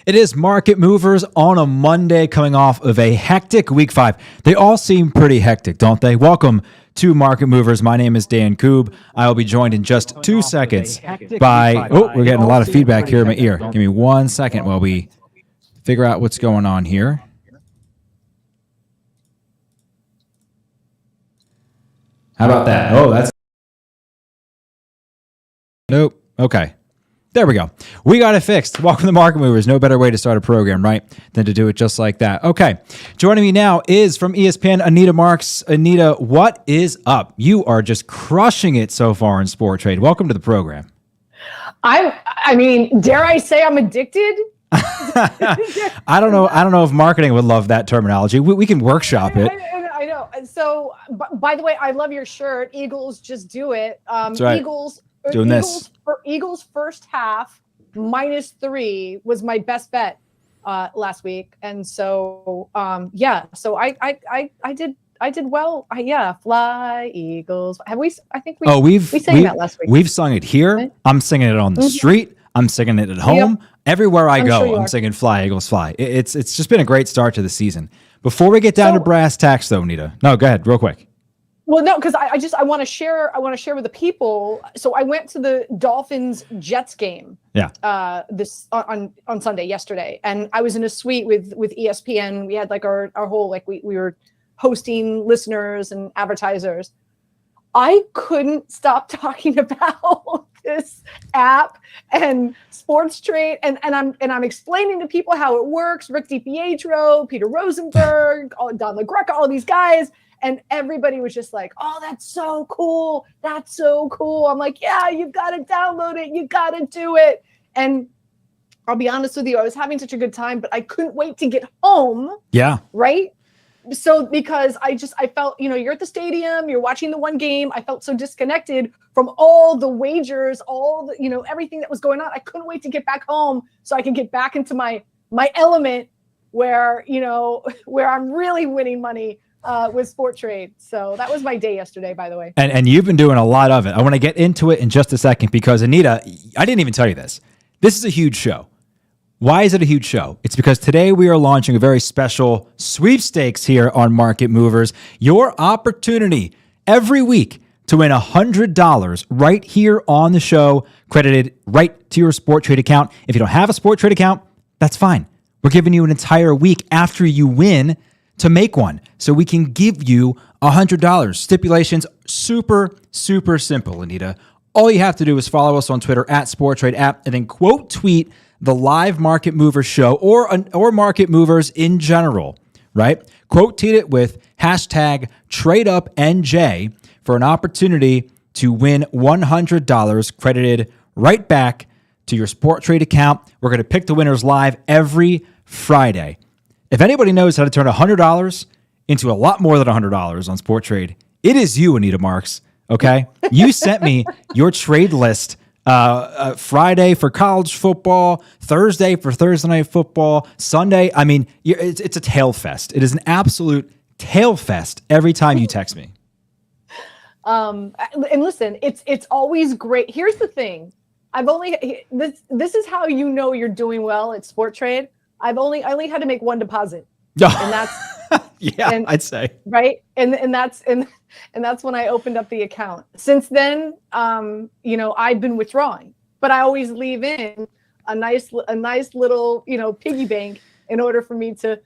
It is Market Movers on a Monday coming off of a hectic week 5. They all seem pretty hectic, don't they? Welcome to Market Movers. My name is Dan Koob. I will be joined in just 2 seconds by... Oh, we're getting a lot of feedback here in my ear. Give me 1 second while we figure out what's going on here. How about that? Oh, that's... Nope. Okay. There we go. We got it fixed. Welcome to Market Movers. No better way to start a program, right, than to do it just like that. Okay. Joining me now is from ESPN, Anita Marks. Anita, what is up? You are just crushing it so far in sport trade. Welcome to the program. I mean, dare I say I'm addicted? I don't know if marketing would love that terminology. We can workshop it. I know. So, by the way, I love your shirt. Eagles, just do it. That's right. Eagles first half -3 was my best bet last week, and so so I did well. Fly Eagles. Have we? I think we sang that last week. We've sung it here. Right? I'm singing it on the street. I'm singing it at home. Yep. Everywhere I go, sure I'm singing "Fly Eagles Fly." It's just been a great start to the season. Before we get down to brass tacks, though, Anita. No, go ahead, real quick. Well, no, because I want to share. I want to share with the people. So I went to the Dolphins Jets game. Yeah. This on Sunday yesterday, and I was in a suite with ESPN. We had like our whole we were hosting listeners and advertisers. I couldn't stop talking about this app and sports trade, and I'm explaining to people how it works. Rick DiPietro, Peter Rosenberg, Don LaGreca, all these guys. And everybody was just like, oh, that's so cool. That's so cool. I'm like, yeah, you've got to download it. You got to do it. And I'll be honest with you, I was having such a good time, but I couldn't wait to get home. Yeah. Right. So because I felt, you're at the stadium, you're watching the one game. I felt so disconnected from all the wagers, all the, everything that was going on. I couldn't wait to get back home so I could get back into my element where I'm really winning money with sport trade. So that was my day yesterday, by the way. And you've been doing a lot of it. I want to get into it in just a second because Anita, I didn't even tell you this. This is a huge show. Why is it a huge show? It's because today we are launching a very special sweepstakes here on Market Movers. Your opportunity every week to win $100 right here on the show, credited right to your sport trade account. If you don't have a sport trade account, that's fine. We're giving you an entire week after you win to make one, so we can give you $100. Stipulations, super, super simple, Anita. All you have to do is follow us on Twitter at SportTradeApp and then quote tweet the live Market Movers show or Market Movers in general, right? Quote tweet it with hashtag TradeUpNJ for an opportunity to win $100 credited right back to your Sport Trade account. We're going to pick the winners live every Friday. If anybody knows how to turn $100 into a lot more than $100 on Sport Trade, it is you, Anita Marks, okay? You sent me your trade list Friday for college football, Thursday for Thursday Night Football, Sunday. I mean, it's a tail fest. It is an absolute tail fest every time you text me. And listen, it's always great. Here's the thing. This is how you know you're doing well at Sport Trade. I only had to make one deposit, and that's I'd say right, and that's when I opened up the account. Since then, I've been withdrawing, but I always leave in a nice little piggy bank in order for me to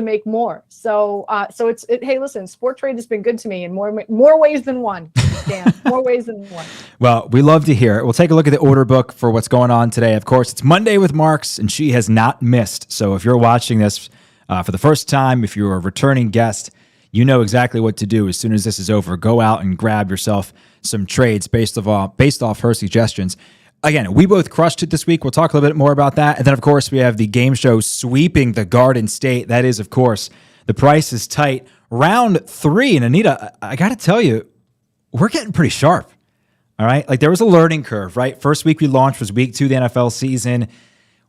make more. So hey, listen, Sport Trade has been good to me in more ways than one. Dan, more ways than one. Well, we love to hear it. We'll take a look at the order book for what's going on today. Of course, it's Monday with Marks, and she has not missed. So if you're watching this for the first time, if you're a returning guest, you know exactly what to do as soon as this is over. Go out and grab yourself some trades based off her suggestions. Again, we both crushed it this week. We'll talk a little bit more about that. And then, of course, we have the game show sweeping the Garden State. That is, of course, The Price is Tight. Round 3. And Anita, I got to tell you, we're getting pretty sharp. All right. Like there was a learning curve, right? First week we launched was week 2 of the NFL season.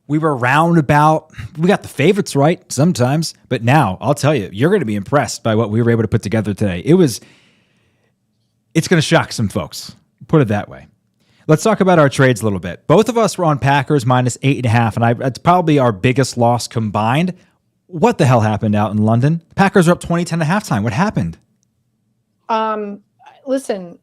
We were roundabout. We got the favorites right sometimes. But now I'll tell you, you're going to be impressed by what we were able to put together today. It's going to shock some folks. Put it that way. Let's talk about our trades a little bit. Both of us were on Packers minus 8.5, and it's probably our biggest loss combined. What the hell happened out in London? Packers are up 20-10 at halftime. What happened? Listen,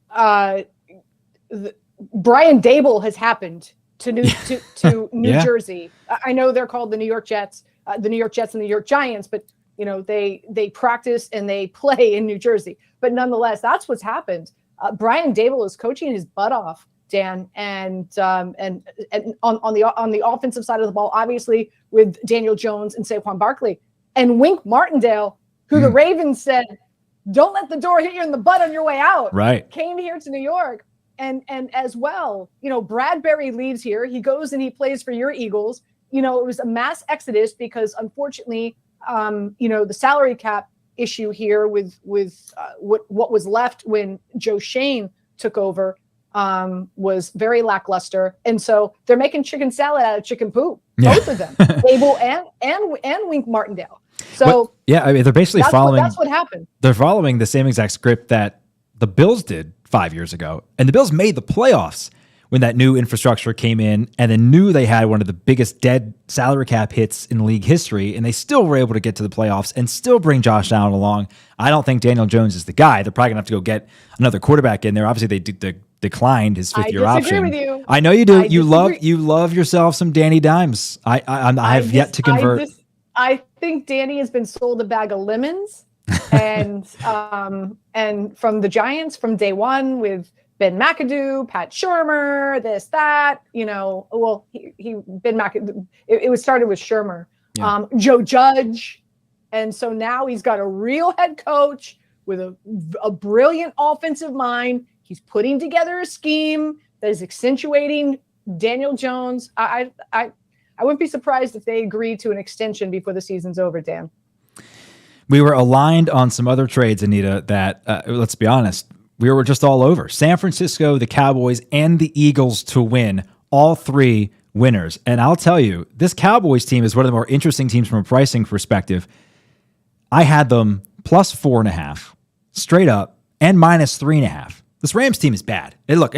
Brian Dable has happened to New Jersey. I know they're called the New York Jets and the New York Giants, but they practice and they play in New Jersey. But nonetheless, that's what's happened. Brian Dable is coaching his butt off, Dan, and on the offensive side of the ball, obviously with Daniel Jones and Saquon Barkley and Wink Martindale, who the Ravens said, don't let the door hit you in the butt on your way out. Right. Came here to New York. And as well, Bradbury leaves here. He goes and he plays for your Eagles. It was a mass exodus because unfortunately, the salary cap issue here with what was left when Joe Shane took over was very lackluster. And so they're making chicken salad out of chicken poop, both of them, Abel and Wink Martindale. So they're basically that's what happened. They're following the same exact script that the Bills did 5 years ago. And the Bills made the playoffs when that new infrastructure came in and then knew they had one of the biggest dead salary cap hits in league history, and they still were able to get to the playoffs and still bring Josh Allen along. I don't think Daniel Jones is the guy. They're probably going to have to go get another quarterback in there. Obviously, they declined his fifth-year option. I disagree with you. I know you do. You love yourself some Danny Dimes. I have yet to convert. I think Danny has been sold a bag of lemons, and from the Giants from day one with Ben McAdoo, Pat Shurmur, this, that, well, Ben McAdoo, it was started with Shurmur, Joe Judge. And so now he's got a real head coach with a brilliant offensive mind. He's putting together a scheme that is accentuating Daniel Jones. I wouldn't be surprised if they agree to an extension before the season's over, Dan. We were aligned on some other trades, Anita, that, let's be honest, we were just all over. San Francisco, the Cowboys, and the Eagles to win, all three winners. And I'll tell you, this Cowboys team is one of the more interesting teams from a pricing perspective. I had them plus 4.5, straight up, and minus 3.5. This Rams team is bad. Look,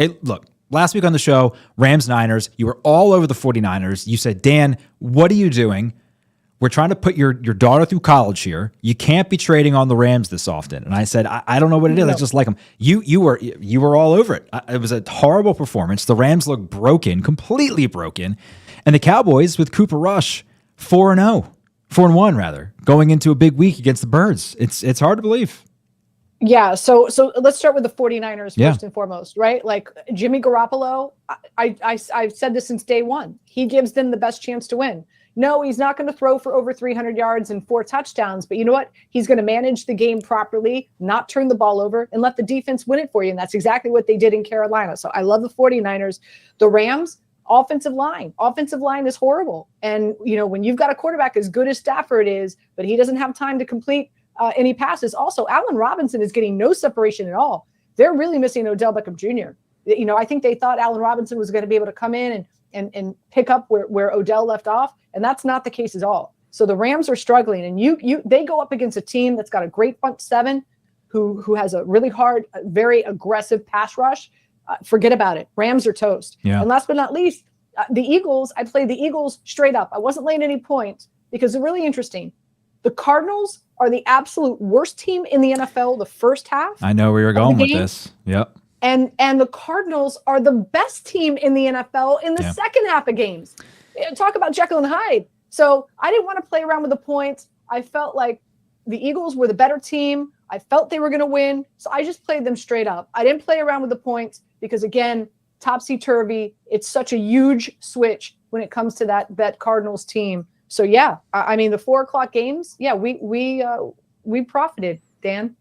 last week on the show, Rams-Niners, you were all over the 49ers. You said, Dan, what are you doing? We're trying to put your daughter through college here. You can't be trading on the Rams this often. And I said, I don't know what it is. No. I just like them. You were all over it. It was a horrible performance. The Rams look broken, completely broken. And the Cowboys with Cooper Rush, 4-0, 4-1 rather, going into a big week against the Birds. It's hard to believe. Yeah, so let's start with the 49ers first and foremost, right? Like Jimmy Garoppolo, I've said this since day one. He gives them the best chance to win. No, he's not going to throw for over 300 yards and 4 touchdowns, but you know what? He's going to manage the game properly, not turn the ball over, and let the defense win it for you, and that's exactly what they did in Carolina. So I love the 49ers. The Rams, offensive line is horrible. And, when you've got a quarterback as good as Stafford is, but he doesn't have time to complete any passes. Also, Allen Robinson is getting no separation at all. They're really missing Odell Beckham Jr. I think they thought Allen Robinson was going to be able to come in and pick up where Odell left off, and that's not the case at all. So the Rams are struggling, and they go up against a team that's got a great front seven, who has a really hard, very aggressive pass rush. Forget about it. Rams are toast. Yeah. And last but not least, the Eagles. I played the Eagles straight up. I wasn't laying any points because they're really interesting. The Cardinals are the absolute worst team in the NFL the first half. I know where you're going with this. Yep. And the Cardinals are the best team in the NFL in the second half of games. Talk about Jekyll and Hyde. So I didn't want to play around with the points. I felt like the Eagles were the better team. I felt they were going to win. So I just played them straight up. I didn't play around with the points because, again, topsy-turvy. It's such a huge switch when it comes to that Cardinals team. So, the 4:00 games, we profited, Dan.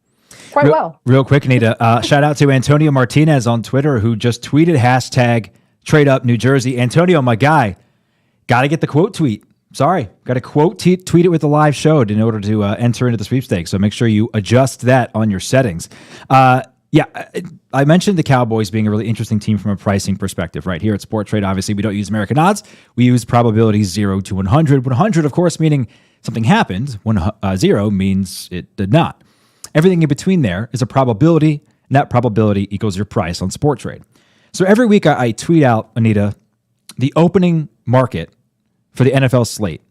Quite well. Real quick, Anita, shout out to Antonio Martinez on Twitter who just tweeted hashtag trade up New Jersey. Antonio, my guy, got to get the quote tweet. Sorry, got to quote tweet it with the live show in order to enter into the sweepstakes. So make sure you adjust that on your settings. I mentioned the Cowboys being a really interesting team from a pricing perspective. Right here at Sport Trade, obviously, we don't use American odds. We use probabilities 0 to 100. 100, of course, meaning something happened. 0 means it did not. Everything in between there is a probability, and that probability equals your price on Sport Trade. So every week I tweet out, Anita, the opening market for the NFL slate.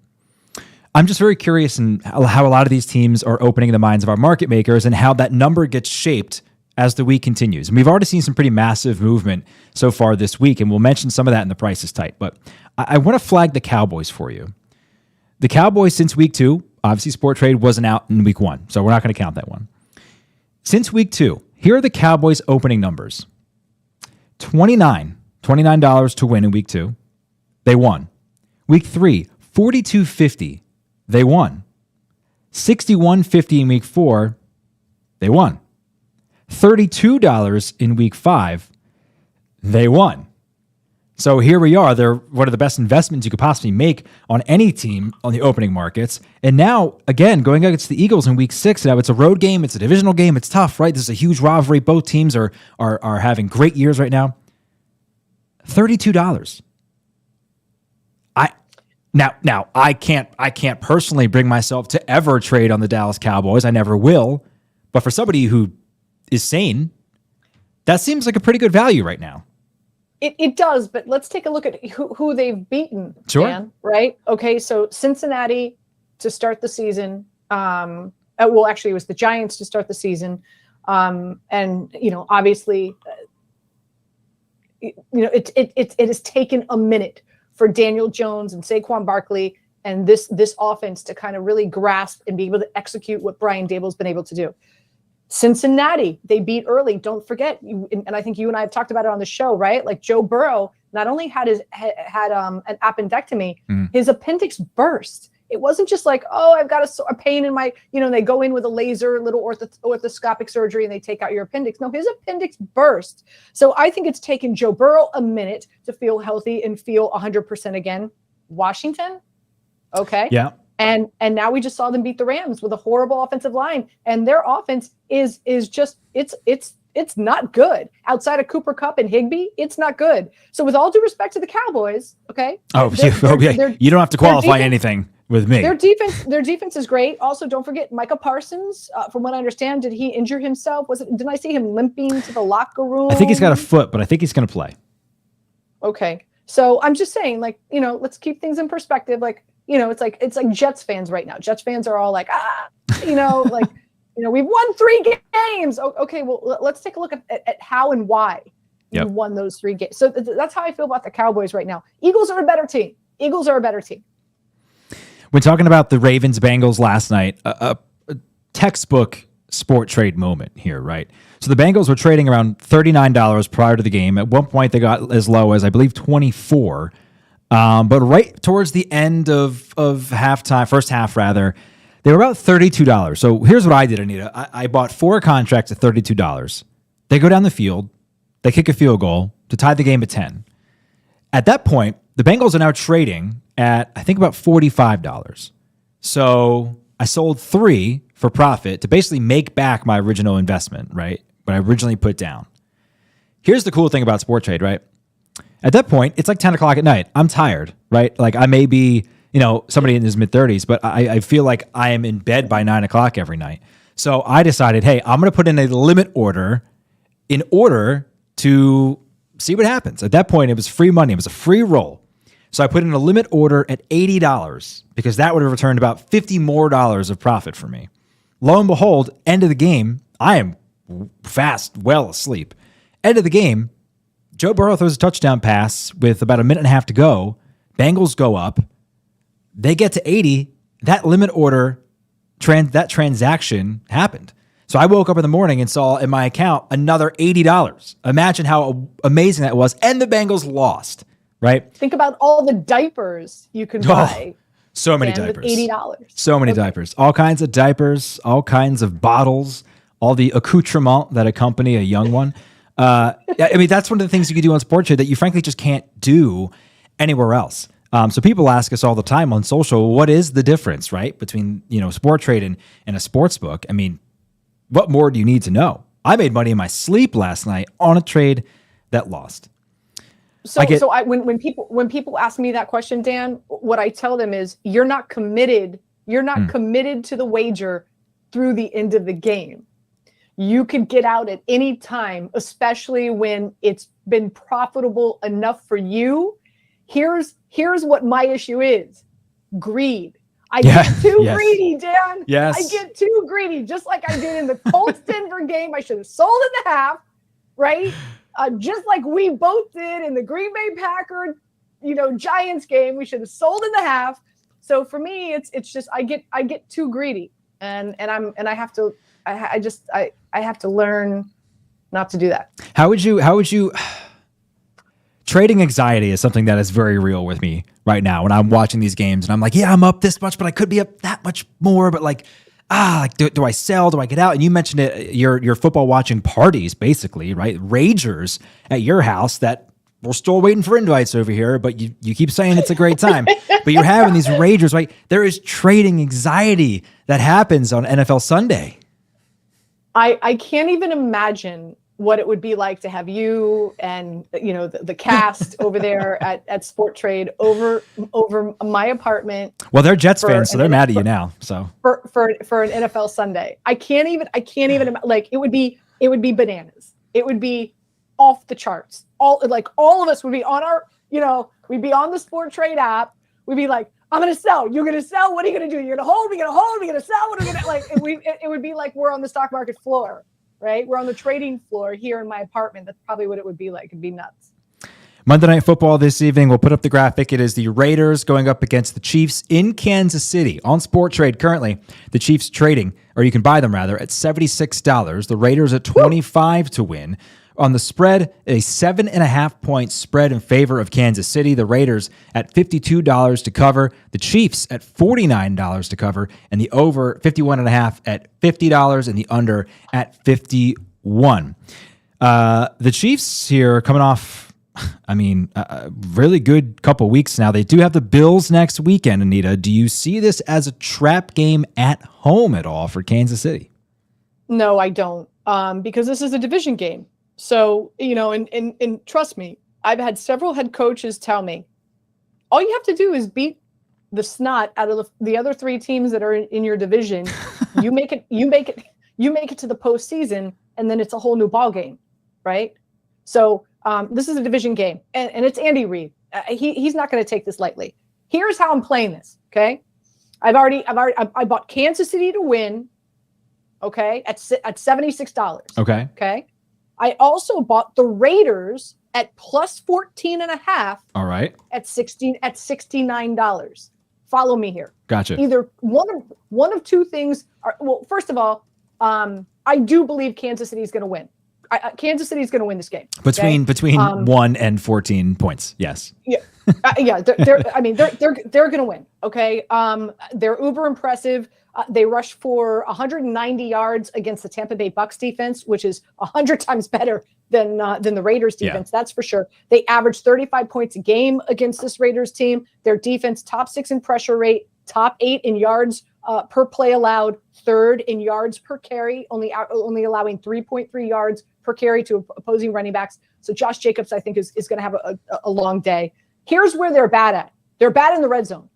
I'm just very curious in how a lot of these teams are opening the minds of our market makers and how that number gets shaped as the week continues. And we've already seen some pretty massive movement so far this week, and we'll mention some of that in the Price is Tight. But I want to flag the Cowboys for you. The Cowboys since week 2, obviously Sport Trade wasn't out in week 1, so we're not going to count that one. Since week 2, here are the Cowboys opening numbers. $29 to win in week 2. They won. Week 3, $42.50. They won. $61.50 in week 4. They won. $32 in week 5. They won. So here we are. They're one of the best investments you could possibly make on any team on the opening markets. And now, again, going against the Eagles in week 6, now it's a road game. It's a divisional game. It's tough, right? This is a huge rivalry. Both teams are having great years right now. $32. Now I can't personally bring myself to ever trade on the Dallas Cowboys. I never will. But for somebody who is sane, that seems like a pretty good value right now. It does, but let's take a look at who they've beaten. Sure. Dan, right? Okay, so Cincinnati to start the season. Well, actually, it was the Giants to start the season, and obviously, it has taken a minute for Daniel Jones and Saquon Barkley and this offense to kind of really grasp and be able to execute what Brian Daboll's been able to do. Cincinnati, they beat early. Don't forget, and I think you and I have talked about it on the show, right? Like Joe Burrow not only had an appendectomy, his appendix burst. It wasn't just like, oh, I've got a pain in my, they go in with a laser, little orthoscopic surgery, and they take out your appendix. No, his appendix burst. So I think it's taken Joe Burrow a minute to feel healthy and feel 100% again. Washington, okay, yeah. And now we just saw them beat the Rams with a horrible offensive line, and their offense is just it's not good. Outside of Cooper Kupp and Higbee, it's not good. So with all due respect to the Cowboys, okay? You don't have to qualify anything with me. Their defense is great. Also, don't forget Micah Parsons. From what I understand, did he injure himself? Didn't I see him limping to the locker room? I think he's got a foot, but I think he's going to play. Okay. So I'm just saying, let's keep things in perspective. It's like Jets fans right now. Jets fans are all like, we've won 3 games. Okay, well, let's take a look at how and why you won those 3 games. So that's how I feel about the Cowboys right now. Eagles are a better team. When talking about the Ravens-Bengals last night, a textbook sport trade moment here, right? So the Bengals were trading around $39 prior to the game. At one point, they got as low as, I believe, $24. But right towards the end of halftime, first half rather, they were about $32. So here's what I did, Anita. I bought 4 contracts at $32. They go down the field. They kick a field goal to tie the game at 10. At that point, the Bengals are now trading at, I think, about $45. So I sold 3 for profit to basically make back my original investment, right? What I originally put down. Here's the cool thing about sport trade, right? At that point, it's like 10 o'clock at night. I'm tired, right? Like I may be, somebody in his mid-30s, but I feel like I am in bed by 9 o'clock every night. So I decided, hey, I'm going to put in a limit order in order to see what happens. At that point, it was free money. It was a free roll. So I put in a limit order at $80 because that would have returned about $50 more of profit for me. Lo and behold, end of the game, I am fast, well asleep. End of the game, Joe Burrow throws a touchdown pass with about a minute and a half to go. Bengals go up. They get to 80. That limit order, that transaction happened. So I woke up in the morning and saw in my account another $80. Imagine how amazing that was. And the Bengals lost, right? Think about all the diapers you can buy. So many diapers. With $80. So many diapers. All kinds of diapers, all kinds of bottles, all the accoutrement that accompany a young one. That's one of the things you can do on Sport Trade that you frankly just can't do anywhere else. So people ask us all the time on social, what is the difference, right, between Sport Trade and a sports book? I mean, what more do you need to know? I made money in my sleep last night on a trade that lost. When people ask me that question, Dan, what I tell them is you're not committed. You're not committed to the wager through the end of the game. You could get out at any time, especially when it's been profitable enough for you. Here's what my issue is: greed. I get too greedy, Dan. Yes. I get too greedy, just like I did in the Colts-Denver game. I should have sold in the half, right? Just like we both did in the Green Bay Packer, Giants game. We should have sold in the half. So for me, it's just I get too greedy, and I have to learn not to do that. How would you? Trading anxiety is something that is very real with me right now when I'm watching these games and I'm like, yeah, I'm up this much, but I could be up that much more. But do I sell? Do I get out? And you mentioned it, your football watching parties, basically, right? Ragers at your house that we're still waiting for invites over here, but you keep saying it's a great time. But you're having these ragers, right? There is trading anxiety that happens on NFL Sunday. I can't even imagine what it would be like to have you and the cast over there at Sport Trade over my apartment. Well, they're Jets fans, so they're mad at you now. So for an NFL Sunday, I can't even it would be bananas. It would be off the charts. All of us would be on our we'd be on the Sport Trade app. We'd be like, I'm gonna sell. You're gonna sell. What are you gonna do? You're gonna hold. We're gonna hold. We're gonna sell. What are we gonna it would be like we're on the stock market floor. Right? We're on the trading floor here in my apartment. That's probably what it would be like. It'd be nuts. Monday Night Football this evening. We'll put up the graphic. It is the Raiders going up against the Chiefs in Kansas City on Sport Trade. Currently, the Chiefs trading, or you can buy them rather, at $76. The Raiders at $25 to win. On the spread, a 7.5 point spread in favor of Kansas City. The Raiders at $52 to cover. The Chiefs at $49 to cover. And the over 51.5 at $50 and the under at 51. The Chiefs here coming off, a really good couple weeks now. They do have the Bills next weekend, Anita. Do you see this as a trap game at home at all for Kansas City? No, I don't. Because this is a division game. So, and trust me, I've had several head coaches tell me, all you have to do is beat the snot out of the other three teams that are in your division. You make it to the postseason, and then it's a whole new ball game, right? So this is a division game, and it's Andy Reid. He's not going to take this lightly. Here's how I'm playing this. Okay, I bought Kansas City to win. Okay, at $76. Okay. I also bought the Raiders at plus 14.5. All right. At $69. Follow me here. Gotcha. Either one of two things are, well, first of all, I do believe Kansas City is going to win. Kansas City is going to win this game. Between 1 and 14 points. Yes. Yeah. They're going to win. Okay. They're uber impressive. They rushed for 190 yards against the Tampa Bay Bucs defense, which is 100 times better than the Raiders defense. Yeah. That's for sure. They averaged 35 points a game against this Raiders team. Their defense, top 6 in pressure rate, top 8 in yards per play allowed, 3rd in yards per carry, only allowing 3.3 yards per carry to opposing running backs. So Josh Jacobs, I think, is going to have a long day. Here's where they're bad at. They're bad in the red zone.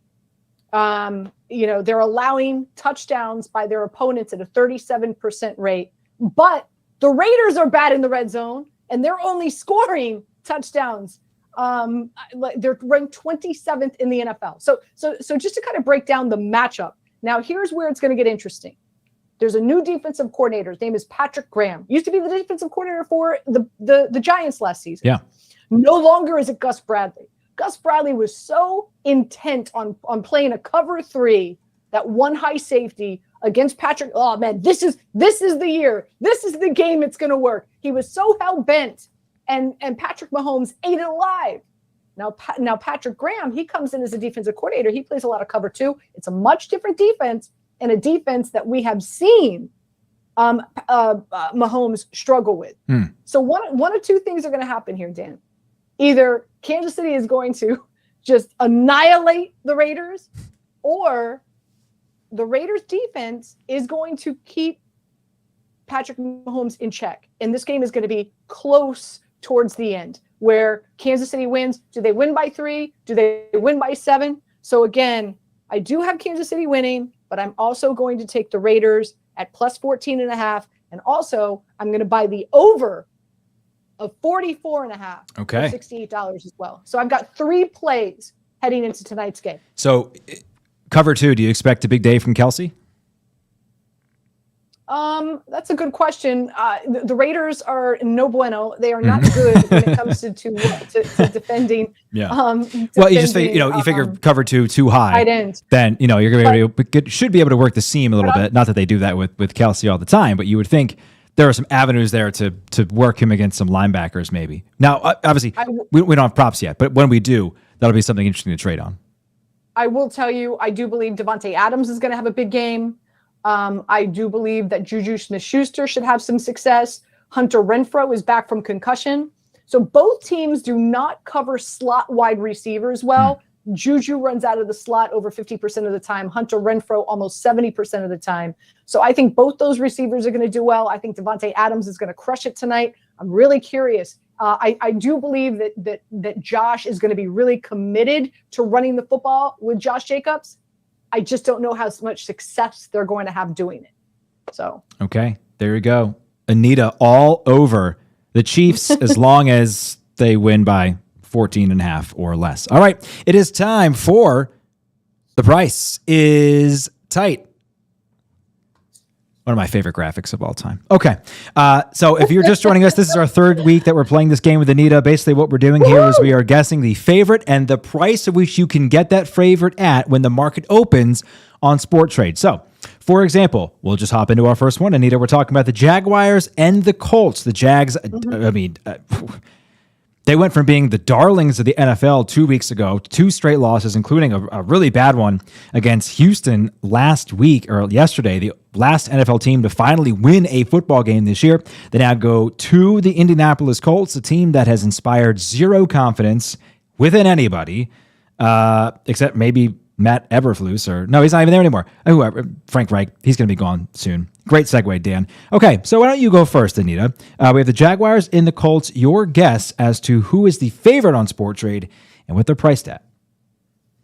They're allowing touchdowns by their opponents at a 37% rate, but the Raiders are bad in the red zone and they're only scoring touchdowns. They're ranked 27th in the NFL. So just to kind of break down the matchup. Now here's where it's going to get interesting. There's a new defensive coordinator. His name is Patrick Graham. Used to be the defensive coordinator for the Giants last season. Yeah. No longer is it Gus Bradley. Gus Bradley was so intent on playing a cover 3, that one high safety against Patrick. Oh man, this is the year. This is the game. It's going to work. He was so hell bent, and Patrick Mahomes ate it alive. Now Patrick Graham, he comes in as a defensive coordinator. He plays a lot of cover 2. It's a much different defense, and a defense that we have seen Mahomes struggle with. So one of two things are going to happen here, Dan. Either Kansas City is going to just annihilate the Raiders, or the Raiders defense is going to keep Patrick Mahomes in check. And this game is going to be close towards the end, where Kansas City wins. Do they win by 3? Do they win by 7? So again, I do have Kansas City winning, but I'm also going to take the Raiders at plus 14.5. And also I'm going to buy the over of 44.5. Okay. For $68 as well. So I've got 3 plays heading into tonight's game. So cover 2, do you expect a big day from Kelsey? That's a good question. The Raiders are no bueno. They are not good when it comes to defending. Yeah. Well, you just you figure cover 2 too high. Tight end. Then you're going to should be able to work the seam a little bit. Not that they do that with Kelsey all the time, but you would think there are some avenues there to work him against some linebackers maybe. Now, obviously, we don't have props yet, but when we do, that'll be something interesting to trade on. I will tell you, I do believe Devontae Adams is going to have a big game. I do believe that Juju Smith-Schuster should have some success. Hunter Renfrow is back from concussion. So both teams do not cover slot wide receivers well. Juju runs out of the slot over 50% of the time. Hunter Renfrow almost 70% of the time. So I think both those receivers are going to do well. I think Devontae Adams is going to crush it tonight. I'm really curious. I do believe that Josh is going to be really committed to running the football with Josh Jacobs. I just don't know how much success they're going to have doing it. So okay, there you go. Anita all over the Chiefs as long as they win by 14.5 or less. All right, it is time for The Price is Tight. One of my favorite graphics of all time. Okay, so if you're just joining us, this is our 3rd week that we're playing this game with Anita. Basically, what we're doing here is we are guessing the favorite and the price at which you can get that favorite at when the market opens on Sport Trade. So, for example, we'll just hop into our first one. Anita, we're talking about the Jaguars and the Colts. The Jags, they went from being the darlings of the NFL 2 weeks ago to 2 straight losses, including a really bad one against Houston last week or yesterday, the last NFL team to finally win a football game this year. They now go to the Indianapolis Colts, a team that has inspired zero confidence within anybody, except maybe Matt Eberflus, or no, he's not even there anymore. Whoever, Frank Reich, he's going to be gone soon. Great segue, Dan. Okay, so why don't you go first, Anita? We have the Jaguars in the Colts. Your guess as to who is the favorite on Sport Trade and what they're priced at.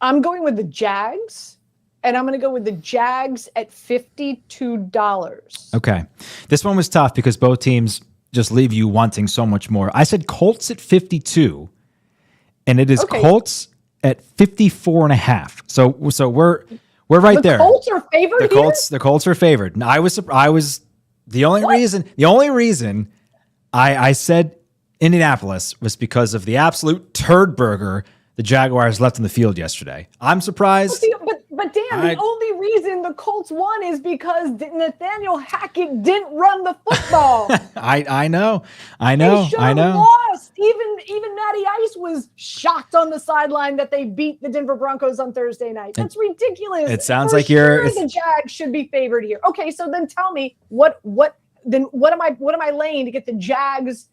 I'm going with the Jags, and I'm going to go with the Jags at $52. Okay, this one was tough because both teams just leave you wanting so much more. I said Colts at 52, and it is Colts at 54.5. So we're right there. The Colts are favored. The Colts are favored. And I was the only reason I said Indianapolis was because of the absolute turd burger the Jaguars left in the field yesterday. I'm surprised. But Dan, the only reason the Colts won is because Nathaniel Hackett didn't run the football. I know. They should have lost. Even Matty Ice was shocked on the sideline that they beat the Denver Broncos on Thursday night. That's ridiculous. It sounds For like sure the Jags should be favored here. Okay, so then tell me what am I laying to get the Jags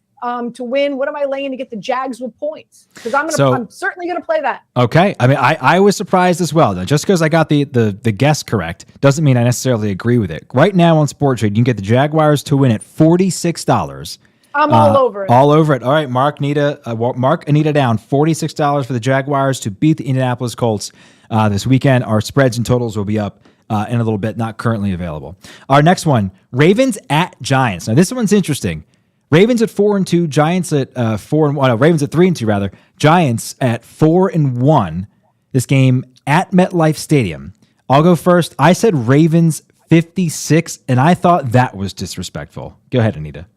to win? What am I laying to get the Jags with points? Because I'm certainly going to play that. Okay. I mean, I was surprised as well. Though. Just because I got the guess correct doesn't mean I necessarily agree with it. Right now on Sport Trade, you can get the Jaguars to win at $46. I'm all over it. All over it. All right, mark Anita down. $46 for the Jaguars to beat the Indianapolis Colts this weekend. Our spreads and totals will be up in a little bit, not currently available. Our next one, Ravens at Giants. Now, this one's interesting. Ravens at 4-2, Giants at 4-1. No, Ravens at 3-2 rather. Giants at 4-1. This game at MetLife Stadium. I'll go first. I said Ravens 56, and I thought that was disrespectful. Go ahead, Anita.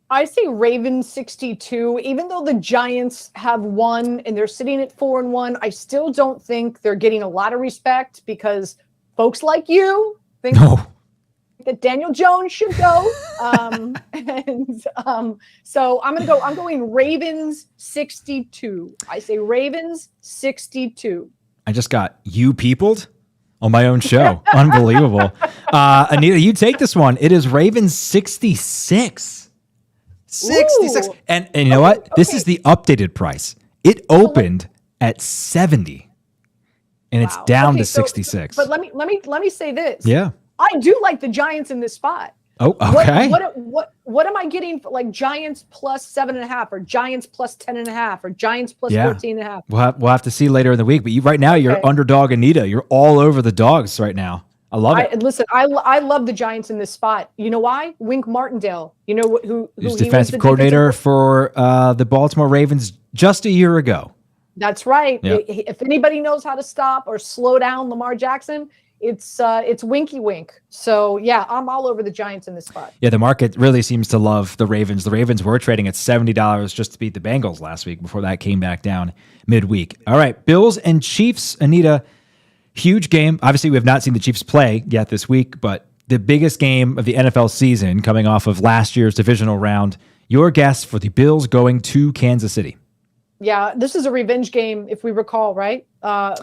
I say Ravens 62. Even though the Giants have won and they're sitting at 4-1, I still don't think they're getting a lot of respect because folks like you think that Daniel Jones should go. So I'm going Ravens 62. I say Ravens 62. I just got you peopled on my own show. Unbelievable. Anita, you take this one. It is Ravens 66. 66. Ooh. And you know what? This is the updated price. It opened at 70. And it's down to 66. But let me say this. Yeah. I do like the Giants in this spot. Oh, okay. What am I getting for like Giants plus 7.5 or Giants plus 10.5 or Giants plus 14.5? We'll have to see later in the week. But right now you're underdog Anita. You're all over the dogs right now. I love it. Listen, I love the Giants in this spot. You know why? Wink Martindale. You know who He's he was defensive the coordinator for the Baltimore Ravens just a year ago. That's right. Yeah. If anybody knows how to stop or slow down Lamar Jackson, it's Winky Wink. So yeah, I'm all over the Giants in this spot. Yeah, the market really seems to love the Ravens. The Ravens were trading at $70 just to beat the Bengals last week before that came back down midweek. All right, Bills and Chiefs, Anita. Huge game. Obviously, we have not seen the Chiefs play yet this week, but the biggest game of the NFL season coming off of last year's divisional round. Your guess for the Bills going to Kansas City? Yeah, this is a revenge game, if we recall, right?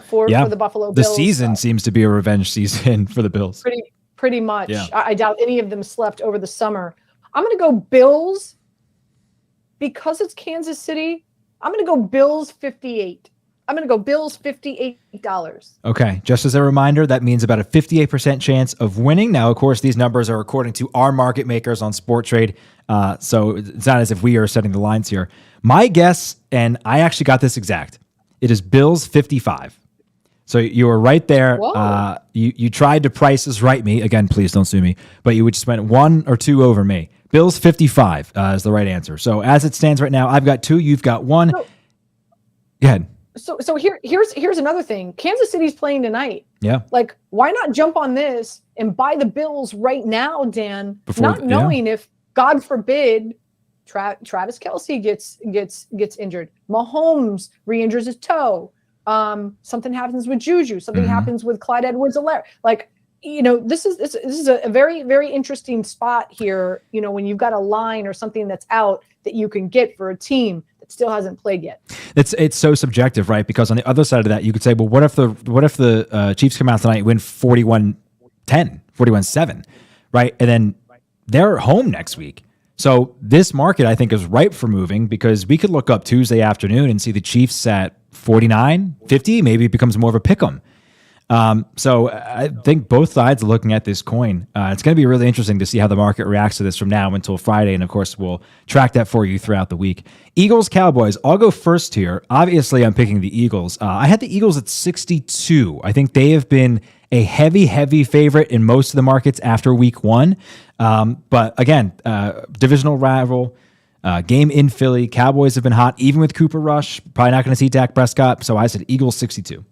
For the Buffalo Bills. The season seems to be a revenge season for the Bills. Pretty much. Yeah. I doubt any of them slept over the summer. I'm going to go Bills because it's Kansas City. I'm going to go Bills 58. I'm going to go Bills $58. Okay. Just as a reminder, that means about a 58% chance of winning. Now, of course, these numbers are according to our market makers on SportTrade. So it's not as if we are setting the lines here. My guess, and I actually got this exact, it is Bills 55. So you were right there. You tried to Price is Right me. Again, please don't sue me. But you just went 1 or 2 over me. Bills 55 is the right answer. So as it stands right now, I've got 2. You've got 1. Go ahead. So here's another thing. Kansas City's playing tonight. Yeah. Like, why not jump on this and buy the Bills right now, Dan? Not knowing if, God forbid, Travis Kelce gets injured. Mahomes re-injures his toe. Something happens with Juju. Something happens with Clyde Edwards-Helaire. Like, this is a very, very interesting spot here. When you've got a line or something that's out that you can get for a team that still hasn't played yet. It's so subjective, right? Because on the other side of that, you could say, well, what if the Chiefs come out tonight and win 41-10, 41-7, right? And then they're home next week. So this market, I think, is ripe for moving because we could look up Tuesday afternoon and see the Chiefs at 49, 50. Maybe it becomes more of a pick 'em. So I think both sides are looking at this coin. It's going to be really interesting to see how the market reacts to this from now until Friday. And of course, we'll track that for you throughout the week. Eagles, Cowboys. I'll go first here. Obviously, I'm picking the Eagles. I had the Eagles at 62. I think they have been a heavy favorite in most of the markets after week 1. But again, divisional rival, game in Philly. Cowboys have been hot, even with Cooper Rush. Probably not going to see Dak Prescott. So I said Eagles 62.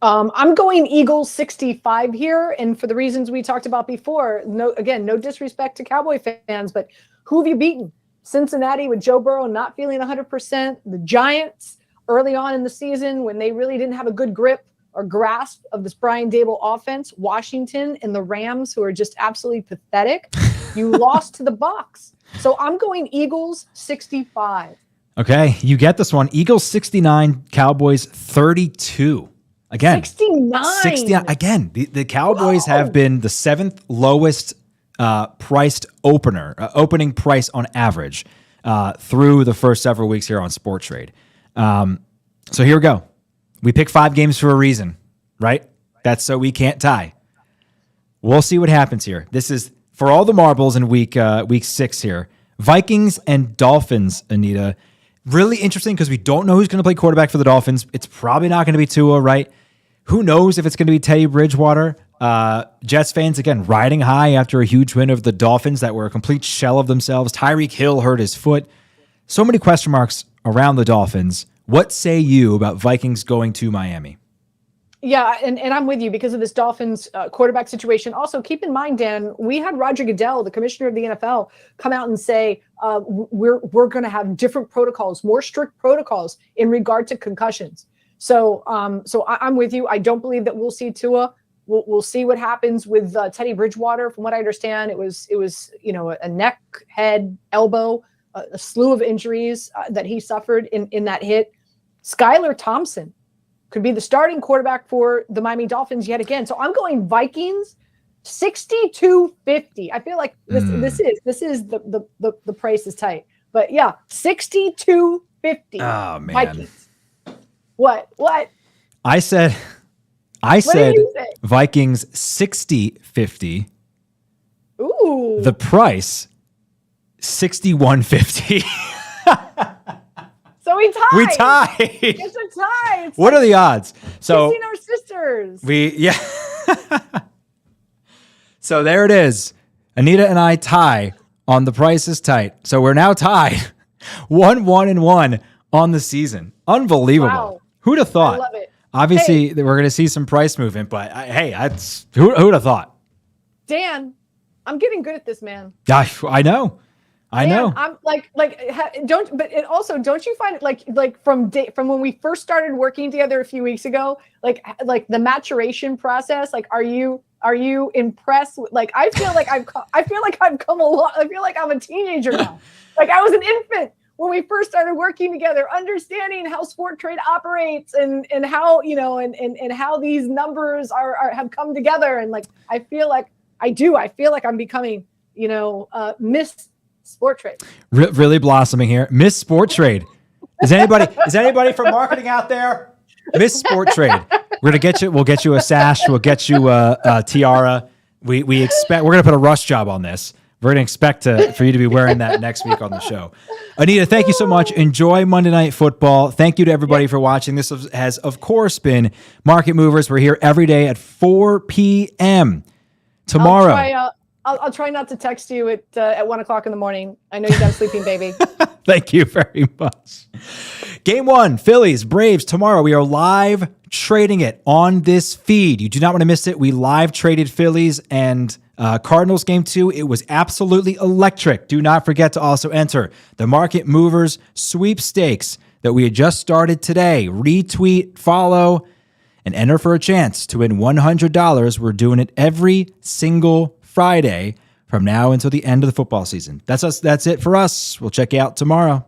I'm going Eagles 65 here, and for the reasons we talked about before. No disrespect to Cowboy fans, but who have you beaten? Cincinnati with Joe Burrow not feeling 100%. The Giants early on in the season when they really didn't have a good grip or grasp of this Brian Dable offense. Washington and the Rams, who are just absolutely pathetic. You lost to the Bucs, so I'm going Eagles 65. Okay, you get this one. Eagles 69, Cowboys 32. Again, 69. Again, the Cowboys have been the 7th lowest priced opening price on average through the first several weeks here on SportTrade. So here we go. We pick 5 games for a reason, right? That's so we can't tie. We'll see what happens here. This is for all the marbles in week 6 here. Vikings and Dolphins, Anita. Really interesting because we don't know who's going to play quarterback for the Dolphins. It's probably not going to be Tua, right? Who knows if it's going to be Teddy Bridgewater? Jets fans, again, riding high after a huge win of the Dolphins that were a complete shell of themselves. Tyreek Hill hurt his foot. So many question marks around the Dolphins. What say you about Vikings going to Miami? Yeah, and I'm with you because of this Dolphins quarterback situation. Also, keep in mind, Dan, we had Roger Goodell, the commissioner of the NFL, come out and say we're going to have different protocols, more strict protocols in regard to concussions. So I'm with you. I don't believe that we'll see Tua. We'll see what happens with Teddy Bridgewater. From what I understand, it was a neck, head, elbow, a slew of injuries that he suffered in that hit. Skylar Thompson could be the starting quarterback for the Miami Dolphins yet again. So I'm going Vikings 62-50. I feel like this is the price is tight. But yeah, 62-50. Oh man. Vikings. What? I said Vikings 60-50. Ooh. The price 61-50. So we tied. We tied. It's a tie. What are the odds? So kissing our sisters. So there it is. Anita and I tie on The Price is Tight. So we're now tied 1-1-1 on the season. Unbelievable. Wow. Who'd have thought? I love it. Obviously, we're going to see some price movement, but who'd have thought? Dan, I'm getting good at this, man. I know. I know. I'm don't you find it like from when we first started working together a few weeks ago, like the maturation process, like are you impressed with, like I feel like I've come along. I feel like I'm a teenager now. Like I was an infant when we first started working together, understanding how Sport Trade operates and how, and how these numbers have come together. And like, I feel like I'm becoming, Miss Sport Trade. Really blossoming here. Miss Sport Trade. Is anybody from marketing out there? Miss Sport Trade. We'll get you a sash. We'll get you a tiara. We're going to put a rush job on this. We're going to expect for you to be wearing that next week on the show. Anita, thank you so much. Enjoy Monday Night Football. Thank you to everybody for watching. This has, of course, been Market Movers. We're here every day at 4 p.m. tomorrow. I'll try not to text you at 1 o'clock in the morning. I know you got a sleeping baby. Thank you very much. Game 1, Phillies, Braves. Tomorrow we are live trading it on this feed. You do not want to miss it. We live traded Phillies and Cardinals game 2. It was absolutely electric. Do not forget to also enter the Market Movers Sweepstakes that we had just started today. Retweet, follow, and enter for a chance to win $100. We're doing it every single Friday from now until the end of the football season. That's us. That's it for us. We'll check you out tomorrow.